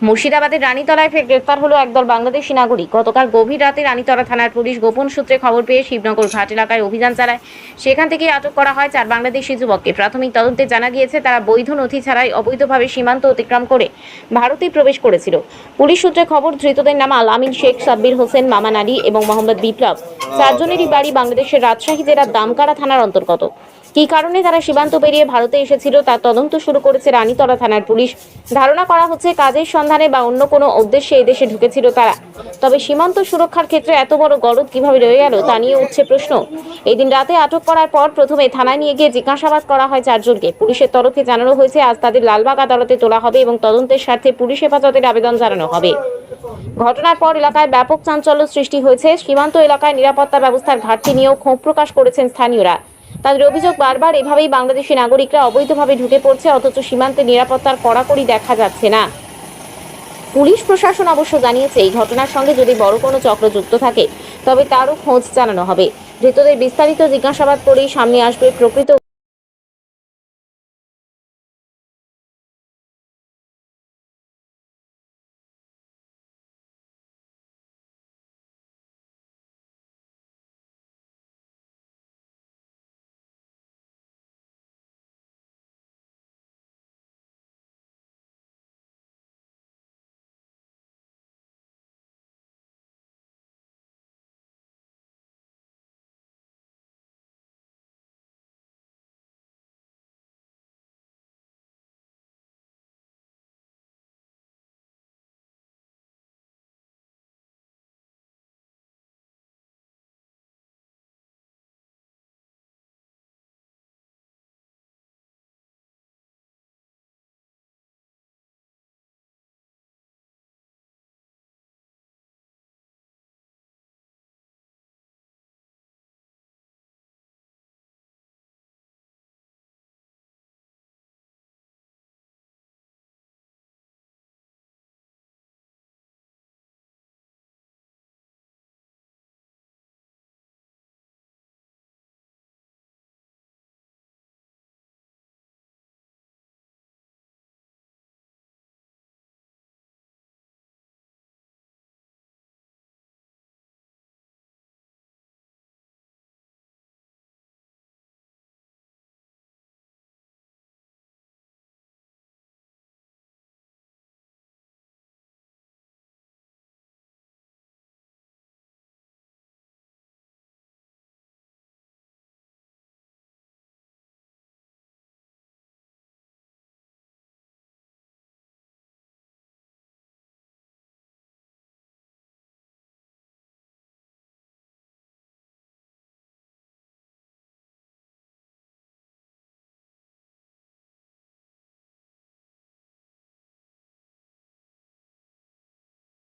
মুর্শিদাবাদের রানীতলায় ফের গ্রেফতার হলো একদল বাংলাদেশি নাগরিক। গতকাল গভীর রাতে রানীতলা থানার পুলিশ গোপন সূত্রে খবর পেয়ে শিবনগর ঘাট এলাকায় অভিযান চালায়। সেখান থেকে আটক করা হয় 4 বাংলাদেশি যুবককে। প্রাথমিক তদন্তে জানা গিয়েছে তারা বৈধ নথি ছাড়াই অবৈধভাবে সীমান্ত অতিক্রম করে ভারতে প্রবেশ করেছিল। পুলিশ সূত্রে খবর, ধৃতদের নাম আল আমিন শেখ, সাব্বির হোসেন, মামান আলী এবং মোহাম্মদ বিপ্লব। 4 জনেরই বাড়ি বাংলাদেশের রাজশাহী জেলার দামকারা থানার অন্তর্গত। কী কারণে তারা সীমান্ত পেরিয়ে ভারতে এসেছিল তার তদন্ত শুরু করেছে রানীতলা থানার পুলিশ। ধারণা করা হচ্ছে কাজের সন্ধানে বা অন্য কোনো উদ্দেশ্যে এই দেশে ঢুকেছিল তারা। তবে সীমান্ত সুরক্ষার ক্ষেত্রে এত বড় গলদ কিভাবে রয়ে গেল তা নিয়ে উঠছে প্রশ্ন। এই দিন রাতে আটক করার পর প্রথমে থানায় নিয়ে গিয়ে জিজ্ঞাসাবাদ করা হয় 4 জনকে। পুলিশের তরফে জানানো হয়েছে আজ তাদের লালবাগ আদালতে তোলা হবে এবং তদন্তের স্বার্থে পুলিশ হেফাজতের আবেদন জানানো হবে। ঘটনার পর এলাকায় ব্যাপক চাঞ্চল্য সৃষ্টি হয়েছে। সীমান্ত এলাকায় নিরাপত্তা ব্যবস্থার ঘাটতি নিয়েও ক্ষোভ প্রকাশ করেছেন স্থানীয়রা। তাদের অভিযোগ, বারবার এভাবেই বাংলাদেশি নাগরিকরা অবৈধভাবে ঢুকে পড়ছে, অথচ সীমান্তে নিরাপত্তার কড়াকড়ি দেখা যাচ্ছে না। পুলিশ প্রশাসন অবশ্য জানিয়েছে এই ঘটনার সঙ্গে যদি বড় কোনো চক্র যুক্ত থাকে তবে তারও খোঁজ জানানো হবে। ধৃতদের বিস্তারিত জিজ্ঞাসাবাদ করেই সামনে আসবে প্রকৃত